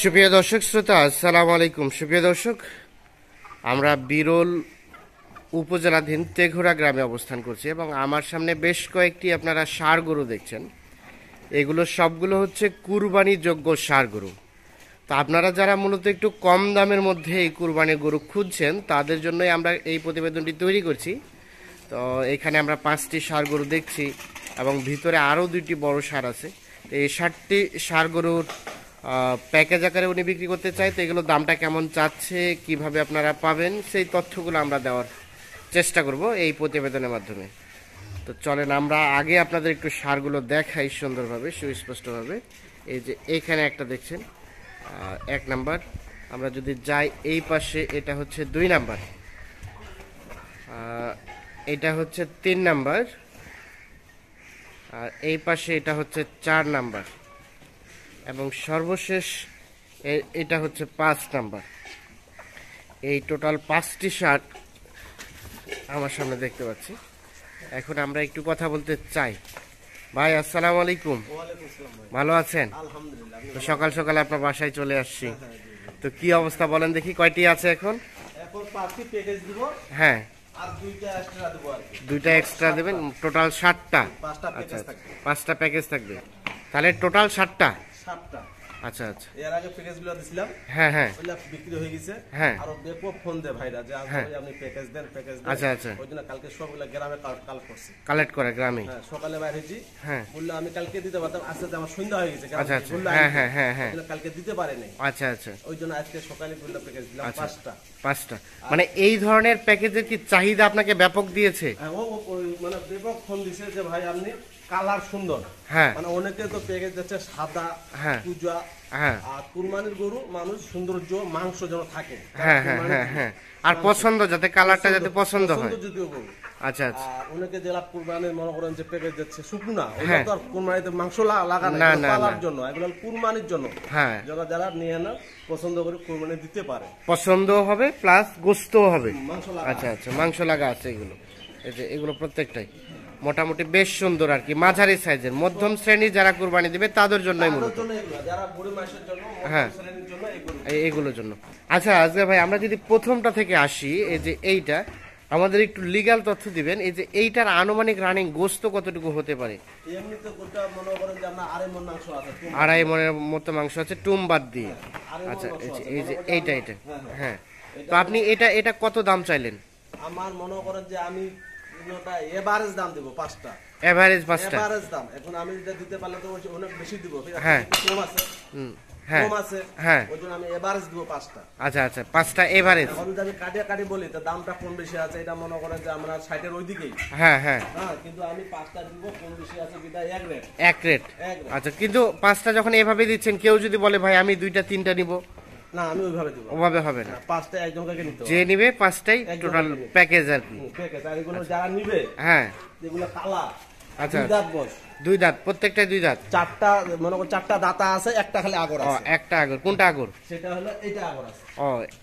সুপ্রিয় দর্শক শ্রোতা, আসসালামু আলাইকুম। সুপ্রিয় দর্শক, আমরা বিরল উপজেলাধীন তেঘরা গ্রামে অবস্থান করছি এবং আমার সামনে বেশ কয়েকটি আপনারা ষাঁড় গরু দেখছেন। এগুলো সবগুলো হচ্ছে কুরবানিযোগ্য ষাঁড় গরু। তো আপনারা যারা মূলত একটু কম দামের মধ্যে এই কুরবানির গরু খুঁজছেন, তাদের জন্যই আমরা এই প্রতিবেদনটি তৈরি করছি। তো এখানে আমরা 5টি ষাঁড় গরু দেখছি এবং ভিতরে আরও 2টি বড় ষাঁড় আছে। তো এই 60টি ষাঁড় গরুর প্যাকেজ আকারে উনি বিক্রি করতে চাই। তো এগুলো দামটা কেমন চাচ্ছে, কিভাবে আপনারা পাবেন, সেই তথ্যগুলো আমরা দেওয়ার চেষ্টা করব এই প্রতিবেদনের মাধ্যমে। তো চলেন আমরা আগে আপনাদের একটু ষাঁড়গুলো দেখাই সুন্দরভাবে, সুস্পষ্টভাবে। এই যে এখানে একটা দেখছেন 1 নাম্বার। আমরা যদি যাই এই পাশে, এটা হচ্ছে 2 নাম্বার, এটা হচ্ছে 3 নাম্বার, আর এই পাশে এটা হচ্ছে 4 নাম্বার এবং সর্বশেষ এটা হচ্ছে 5 নাম্বার। এই টোটাল 5টি ষাঁড় আমার সামনে দেখতে পাচ্ছি। এখন আমরা একটু কথা বলতে চাই। ভাই আসসালামু আলাইকুম, ভালো আছেন? তো সকাল সকাল আপনার বাসায় চলে আসছি। তো কি অবস্থা বলেন দেখি, কয়টি আছে এখন? হ্যাঁ, আর 2টা এক্সট্রা দেবেন, টোটাল 60টা। আচ্ছা, 5টা প্যাকেজ থাকবে, তাহলে টোটাল 60টা। আচ্ছা আচ্ছা, এর আগে প্যাকেজগুলো দিছিলাম। হ্যাঁ হ্যাঁ, ওইগুলো বিক্রি হয়ে গেছে। হ্যাঁ, আর দেখো ফোন দে ভাইরা যে আপনি প্যাকেজ দেন। আচ্ছা আচ্ছা, ওইদিন কালকে সবগুলো গ্রামে কালেক্ট করে গ্রামে। হ্যাঁ, সকালে বাইরে হয়েছি। হ্যাঁ, বললো আমি কালকে দিতে পারতাম, আজকে আমার সন্ধ্যা হয়ে গেছে। আচ্ছা আচ্ছা, হ্যাঁ হ্যাঁ হ্যাঁ হ্যাঁ, কালকে দিতে পারে নাই। আচ্ছা আচ্ছা, ওই জন্য আজকে সকালে বললো প্যাকেজ দিলাম 5টা। মানে এই ধরনের প্যাকেজের কি চাহিদা আপনাকে ব্যাপক দিয়েছে? ও মানে ব্যাপক ফোন দিছে যে ভাই আপনি কালার সুন্দর। হ্যাঁ, মানে অনেকে তো প্যাকেজ যাচ্ছে সাদা, হ্যাঁ, পূজা। হ্যাঁ, আর কুরবানির গরু মানুষ সৌন্দর্য, মাংস যেন থাকে। হ্যাঁ হ্যাঁ হ্যাঁ হ্যাঁ, আর পছন্দ যাতে, কালারটা যাতে পছন্দ হয়। আচ্ছা আচ্ছা, অনেকে জেলা কুরবানির মনে করেন যে প্যাকেজ যাচ্ছে শুকনা, হ্যাঁ, তো আর কুরবানিতে মাংস লাগা না না, না পালার জন্য, এগুলো কুরবানির জন্য। হ্যাঁ, যারা নিয়ে না পছন্দ করে কুরবানি দিতে পারে, পছন্দ হবে প্লাস গোস্তও হবে। মাংস লাগা। আচ্ছা আচ্ছা, মাংস লাগা আছে এগুলো। এই যে এগুলো প্রত্যেকটাই মোটামুটি বেশ সুন্দর আর কি, মাঝারি সাইজের, মধ্যম শ্রেণীর যারা কুরবানি দিবে তাদের জন্যই মূলত। যারা গরিব মানুষের জন্য, হ্যাঁ, শ্রেণীর জন্য এইগুলোর জন্য। আচ্ছা আজকে ভাই আমরা যদি প্রথমটা থেকে আসি, এই যে এইটা, আমাদের একটু লিগ্যাল তথ্য দিবেন। এই যে এইটার আনুমানিক রানিং গোস্ত কতটুকু হতে পারে? এমনিতে গোটা মনে করেন যে আমরা 2.5 মণ মাংস আছে, 2.5 মণের মতো মাংস আছে, টুম বাদ দিয়ে। আচ্ছা, এই যে এইটা, হ্যাঁ। তো আপনি এটা কত দাম চাইলেন? আমার মনে করেন যে আমি এভারেজ দাম দেব 5টা। এভারেজ 5টা এভারেজ দাম। এখন আমি যেটা দিতে পারলে তো অনেক বেশি দিব। হ্যাঁ, কম আছে, হ্যাঁ, কম আছে, হ্যাঁ, ওই জন্য আমি এভারেজ দিব 5টা। আচ্ছা আচ্ছা, 5টা এভারেজ। এখন যদি আমি কাটি বলি তো দামটা কম বেশি আছে, এটা মনে করেন যে আমরা 60-এর ওইদিকেই। হ্যাঁ হ্যাঁ হ্যাঁ, কিন্তু আমি 5টা দিব, কম বেশি আছে বিটা এক রেট। আচ্ছা, কিন্তু 5টা যখন এভাবে দিচ্ছেন, কেউ যদি বলে ভাই আমি 2টা 3টা নিব, না আমি ওইভাবে দিব, ওভাবে হবে না। 5টা একজনকে নিতে হবে, যে নিবে 5টাই টোটাল প্যাকেজ আর কি। প্যাকেজ। আর এগুলো যারা নিবে, হ্যাঁ, যেগুলো কালা, আচ্ছা, 2 দাঁত বস, 2 দাঁত, প্রত্যেকটাই 2 দাঁত। 4টা মনে করো 4টা দাঁতা আছে, একটা খালি আগর আছে। একটা আগর, কোনটা আগর? সেটা হলো এইটা আগর আছে।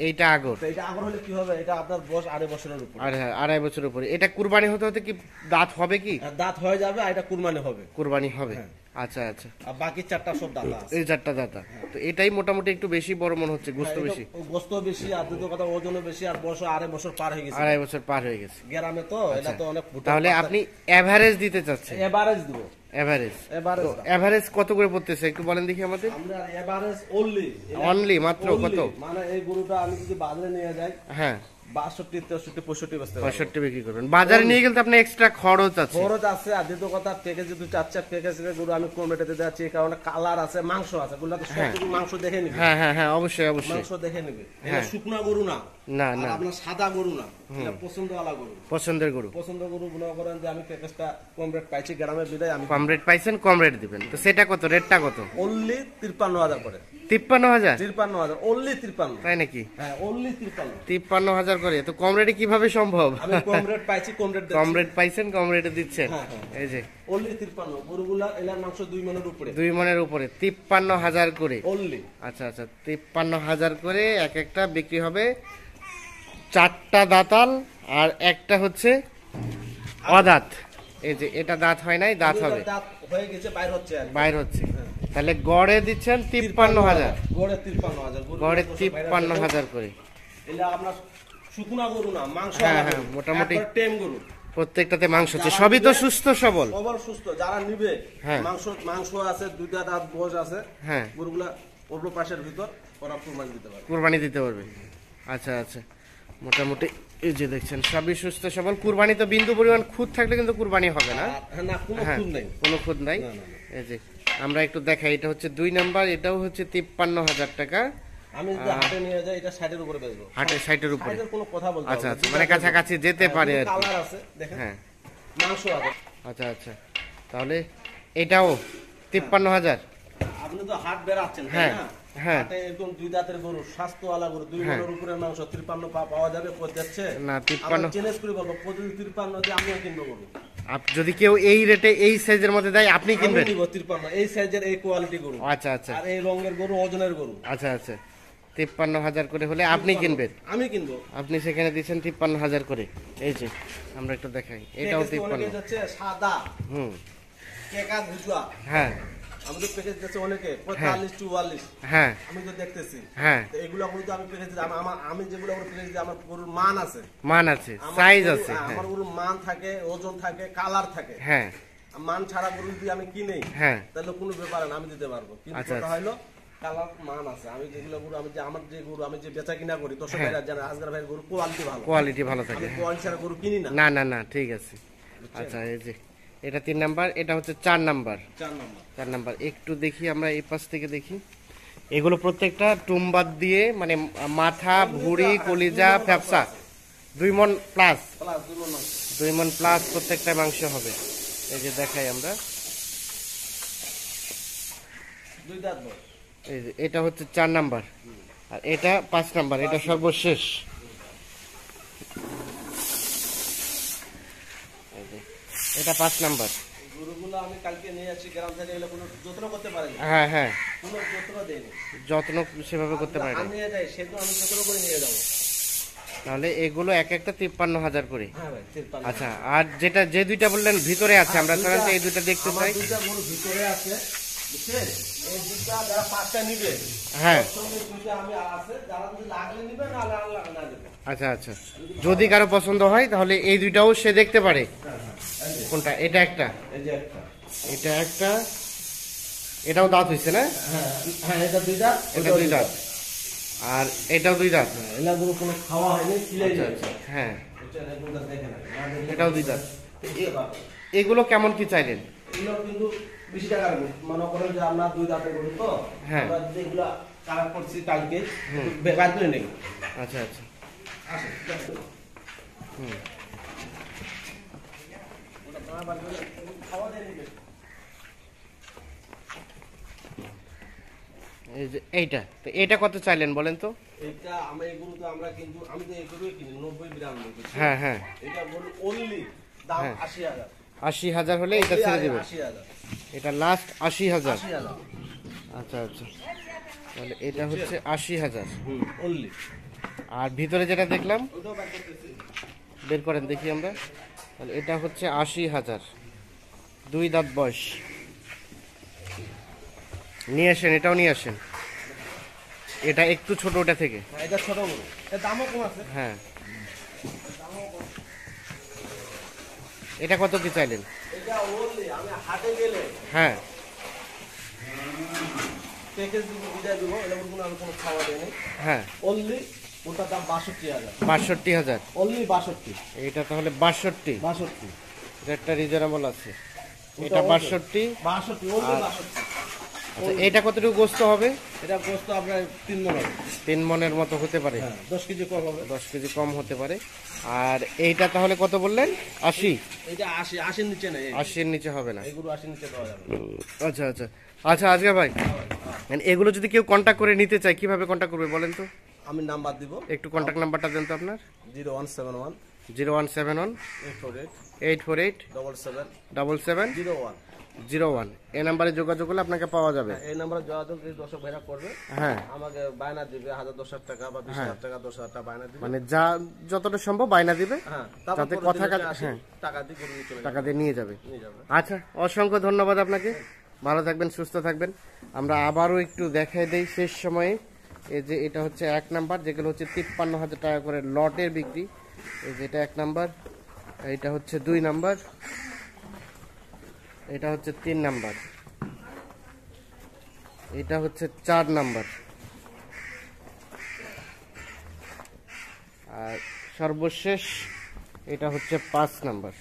এইটা আগর। তো এটা আগর হলে কি হবে, এটা আপনার বয়স 2.5 বছরের উপর। আর হ্যাঁ, 2.5 বছরের উপরে। এটা কুরবানি হতে হতে কি দাঁত হবে কি? দাঁত হয়ে যাবে, আর এটা কুরবানি হবে। কুরবানি হবে, আচ্ছা আচ্ছা। আর বাকি 4টা সব দাঁতা আছে। এই 4টা দাঁতা। তো এটাই মোটামুটি একটু বেশি বড় মনে হচ্ছে, গোস্ত বেশি। গোস্ত বেশি, আর দুটো কথা ওজনও বেশি, আর বয়স 2.5 বছর পার হয়ে গেছে। 2.5 বছর পার হয়ে গেছে গ্রামে তো এটা তো অনেক। তাহলে আপনি এভারেজ দিতে চাচ্ছেন? এভারেজ দিব। এভারেজ এভারেজ কত করে পড়তেছে একটু বলেন দেখি আমাদের। আমরা এভারেজ অনলি মাত্র কত? মানে এই গরুটা আমি যদি বাজারে নিয়ে যাই, হ্যাঁ, 62, 63, 65 বস্তা, 65 বিক্রি করবেন। বাজারে নিয়ে গেলে আপনি এক্সট্রা খরচ আছে। আর দ্বিতীয় কথা প্যাকেজ যদি চাচ্ছে, প্যাকেজের গরু আমি কম রেটে দিতে যাচ্ছি, এই কারণে কালার আছে, মাংস আছে, গুলো তো সবটুকু মাংস দেখে নিবে। হ্যাঁ হ্যাঁ হ্যাঁ, অবশ্যই অবশ্যই মাংস দেখে নিবে। এটা শুকনা গরু না, না না, আপনার সাদা গরু না, এটা পছন্দওয়ালা গরু, পছন্দের গরু। মনে করেন যে আমি প্যাকেজটা কম রেট পাইছি গ্রামের বিদায়, আমি কম রেট পাইছেন, কম রেট দিবেন। তো সেটা কত, রেটটা কত? অনলি 53,000 করে। 53,000? 53,000 অনলি 53। তাই নাকি? হ্যাঁ, অনলি 53। 53,000 করে তো কম রেটে কিভাবে সম্ভব? আমি কম রেট পাইছি, কম রেট পাইছেন, কম রেটে দিচ্ছেন। এই যে অনলি 53, গরুগুলা এলার মাংস 2 মণের উপরে, 2 মণের উপরে 53,000 করে অনলি। আচ্ছা আচ্ছা, 53,000 করে এক একটা বিক্রি হবে। 4টা দাঁতাল আর একটা হচ্ছে অদাঁত। এই যে এটা দাঁত হয় নাই, দাঁত হবে, দাঁত হয়ে গেছে, বাইর হচ্ছে। বাইর হচ্ছে। তাহলে গড়ে দিচ্ছেন 53,000, গড়ে 53,000, গড়ে 53,000 করে। এটা আপনার শুকনা গরু না, মাংস। হ্যাঁ হ্যাঁ, মোটামুটি টেম গরু, প্রত্যেকটাতে মাংস আছে, সবই তো সুস্থ সবল। সবার সুস্থ। যারা নিবে হ্যাঁ। মাংস আছে, 2টা দাঁত বয়স আছে, হ্যাঁ, গরুগুলা অল্প পাশের ভিতর ওরা কুরবানি দিতে পারবে। কুরবানি দিতে পারবে। আচ্ছা আচ্ছা, মোটামুটি এই যে দেখছেন সবই সুস্থ সবল। কুরবানি তো বিন্দু পরিমাণ খুদ থাকলে কিন্তু কুরবানি হবে না। হ্যাঁ, না কোনো হ্যাঁ, খুদ নাই। কোনো খুদ নাই। না, না, না। এই যে আমরা একটু দেখাই, এটা হচ্ছে 2 নাম্বার, এটাও হচ্ছে 53,000 টাকা। আমি যদি হাটে নিয়ে যাই এটা 60-এর উপরে বেচবো। হাটের সাইটের উপরে। সাইজের কোনো কথা বলতে আচ্ছা হবে আচ্ছা, না। মানে কাছাকাছি যেতে পারে আর কি। কালার আছে দেখেন, হ্যাঁ, মাংস আছে। আচ্ছা আচ্ছা, তাহলে এটাও 53,000। আপনি তো হাট বেরাচ্ছেন, তাই হ্যাঁ, না? হ্যাঁ। হাটে একদম 2 দাঁতের গরু, স্বাস্থ্যওয়ালা গরু, 2 হ্যাঁ। গরুর উপরে মাংস 53 পাওয়া যাবে। কই যাচ্ছে না, 53 চ্যালেঞ্জ করে বলবো, প্রতি 53 দিয়ে আমিও কিনবো গরু। যদি কেউ এই রেটে এই সাইজের মধ্যে দেয় আপনি আমি কিনবেন? নিব 53, এই সাইজের এই কোয়ালিটি গরু, আচ্ছা আচ্ছা, আর এই রঙের গরু, ওজনের গরু। আচ্ছা আচ্ছা, 53,000 করে হলে আপনি কিনবেন? আমি কিনবো। আপনি সেখানে দিচ্ছেন 53,000 করে। এই যে আমরা একটু দেখাই, এটাও প্যাকেজ তো অনেকে 53। যাচ্ছে সাদা, হুম, কেকা গুজা। হ্যাঁ আমাদের প্যাকেজ যাচ্ছে অনেকে 45-44, হ্যাঁ আমি তো দেখতেছি। হ্যাঁ, তো এগুলো গরু তো আমি প্যাকেজ দিই, আমি যেগুলো প্যাকেজ দিই, আমার গরুর মান আছে, মান আছে, আমার সাইজ গরু- আছে। হ্যাঁ আমার গরুর মান থাকে, ওজন থাকে, কালার থাকে। হ্যাঁ মান ছাড়া গরু যদি আমি কিনি হ্যাঁ, তাহলে কোনো ব্যাপার না, আমি দিতে পারবো। কিন্তু আচ্ছা, কথা আচ্ছা। হলো কালার মান আছে। আমি যেগুলো গরু, আমার যে গরু আমি যে বেচা কিনা করি, দর্শক হ্যাঁ। ভাইরা জানে আজগার ভাইয়ের গরু কোয়ালিটি ভালো। কোয়ালিটি ভালো আমি থাকে। কোয়ালিটি ছাড়া গরু কিনি না। না না না, ঠিক আছে। আচ্ছা, এই যে এটা 3 নাম্বার, এটা হচ্ছে 4 নাম্বার। 4 নম্বর। 4 নাম্বার একটু দেখি, আমরা এই পাশ থেকে দেখি। এগুলো প্রত্যেকটা টুমবাদ দিয়ে, মানে মাথা, ভুঁড়ি, কলিজা, ফ্যাপসা 2 মণ প্লাস, প্লাস 2 নম্বর। 2 মণ প্লাস প্রত্যেকটা মাংস হবে। এই যে দেখাই আমরা, 2 দাঁত বয়স। এই যে এটা হচ্ছে 4 নাম্বার, আর এটা 5 নাম্বার, এটা সর্বশেষ। এই যে এটা 5 নাম্বার। গরুগুলো আমি কালকে নিয়ে আসছি গ্রাম থেকে, এগুলো কোনো যত্ন করতে পারিনি, হ্যাঁ হ্যাঁ, কোনো যত্ন দেয়নি। যত্ন সেভাবে করতে পারে না। আমি নিয়ে যাই সেগুলো আমি যত্ন করে নিয়ে যাবো। তাহলে এগুলো এক একটা 53,000 করে। হ্যাঁ ভাই, 53। আচ্ছা, আর যেটা যে 2টা বললেন ভিতরে আছে, আমরা সাধারণত এই 2টা দেখতে আমার চাই। 2টা গরু ভিতরে আছে, বুঝছেন? এই 2টা যারা 5টা নিবে, হ্যাঁ, ওর সঙ্গে 2টা আমি আছে, যারা যদি লাগলে নিবে, না লাগলে না দিবে। আচ্ছা আচ্ছা, যদি কারো পছন্দ হয় তাহলে এই 2টাও সে দেখতে পারে। এই যে, কোনটা? এটা একটা, এই যে একটা। এটা একটা, এটাও দাঁত হইছে না? হ্যাঁ হ্যাঁ, এটা 2টা, এটা 2 দাঁত, আর এটাও 2 দাঁত। এলা গরু কোনো খাওয়া হয়নি, খিলাই আচ্ছা যাচ্ছে। আচ্ছা, হ্যাঁ, এটা এগুলো দেখে না, না দেখলে এটাও 2 দাঁত। বুঝতে পারবে। এগুলো কেমন কি চাইলেন? এগুলো কিন্তু বেশি টাকার গরু। মনে করেন যে আমরা 2 দাঁতের গরু তো, হ্যাঁ। আমরা যেগুলা কালার করছি কালকে, বেকার করে নেই। আচ্ছা আচ্ছা, আসে, হুম, ওটা দানা বার করে খাওয়া দিয়ে নিবে। এই যে এইটা, তো এটা কত চাইলেন বলেন তো? এটা আমি এই গরু তো আমরা কিন্তু, আমি তো এই গরুই কিনি 90-92। হ্যাঁ হ্যাঁ, এটা গরু only দাম হ্যাঁ। 80,000। 80,000 হলে এটা ছেড়ে দেবেন? 80,000। এটা লাস্ট 80,000। 80,000। আচ্ছা আচ্ছা, তাহলে এটা হচ্ছে 80,000। only। আর ভিতরে যেটা দেখলাম, ওটাও বার করতেছি। বের করেন দেখি আমরা। তাহলে এটা হচ্ছে 80,000, 2 দাঁত বয়স। নিয়ে আসেন, এটাও নিয়ে আসেন। এটা একটু ছোট ওটা থেকে। হ্যাঁ, এটা ছোট গরু। এর দামও কম আছে। হ্যাঁ, এটা কত কি চাইলেন? এটা only আমি হাটে গেলে হ্যাঁ, প্যাকেজ দিব, বিদায় দিব, এটা কোনো আমি কোনো খাওয়া দেই নাই। হ্যাঁ, only ওটার দাম 62,000। 62,000। only 62। এটা তাহলে 62। 62। এটা একটা রিজনেবল আছে। এটা 62। 62, only 62। আচ্ছা, এটা কতটুকু গোস্ত হবে? এটা গোস্ত আপনার 3 মণ হবে। 3 মণের মতো হতে পারে। হ্যাঁ, 10 কেজি কম হবে। 10 কেজি কম হতে পারে। আর এইটা তাহলে কত বললেন? 80। এটা 80 নিচে নেই। 80-এর নিচে হবে না। এগুলো 80 নিচে দেওয়া যাবে না। আচ্ছা আচ্ছা আচ্ছা, আজকে ভাই এগুলো যদি কেউ কন্ট্যাক্ট করে নিতে চায় কিভাবে কন্ট্যাক্ট করবে বলেন তো? আমি নাম্বার দিব, একটু কন্ট্যাক্ট নাম্বারটা দেন তো আপনার। 0171 0171 848 848 77 77 01। 01। এই নাম্বারে যোগাযোগ করলে আপনাকে পাওয়া যাবে। এই নাম্বারে যোগাযোগ যদি দর্শক ভাইরা করবে, হ্যাঁ, আমাকে বায়না দিবে 1000-10,000 টাকা বা 20,000 টাকা, 10,000 টাকা বায়না দিবে। মানে যা যতটা সম্ভব বায়না দিবে, হ্যাঁ, যাতে তারপর কথা দিনে কাজ, আসি, হ্যাঁ, টাকা দিয়ে গরু নিয়ে চলে টাকা দিয়ে নিয়ে যাবে। নিয়ে যাবে। আচ্ছা, অসংখ্য ধন্যবাদ আপনাকে। ভালো থাকবেন, সুস্থ থাকবেন। আমরা আবারও একটু দেখাই দেই শেষ সময়ে। এই যে এটা হচ্ছে 1 নাম্বার, যেগুলো হচ্ছে 53,000 টাকা করে লটের বিক্রি। এই যে এটা 1 নাম্বার, এটা হচ্ছে 2 নাম্বার, এটা হচ্ছে 3 নাম্বার, এটা হচ্ছে 4 নাম্বার, আর সর্বশেষ এটা হচ্ছে 5 নাম্বার।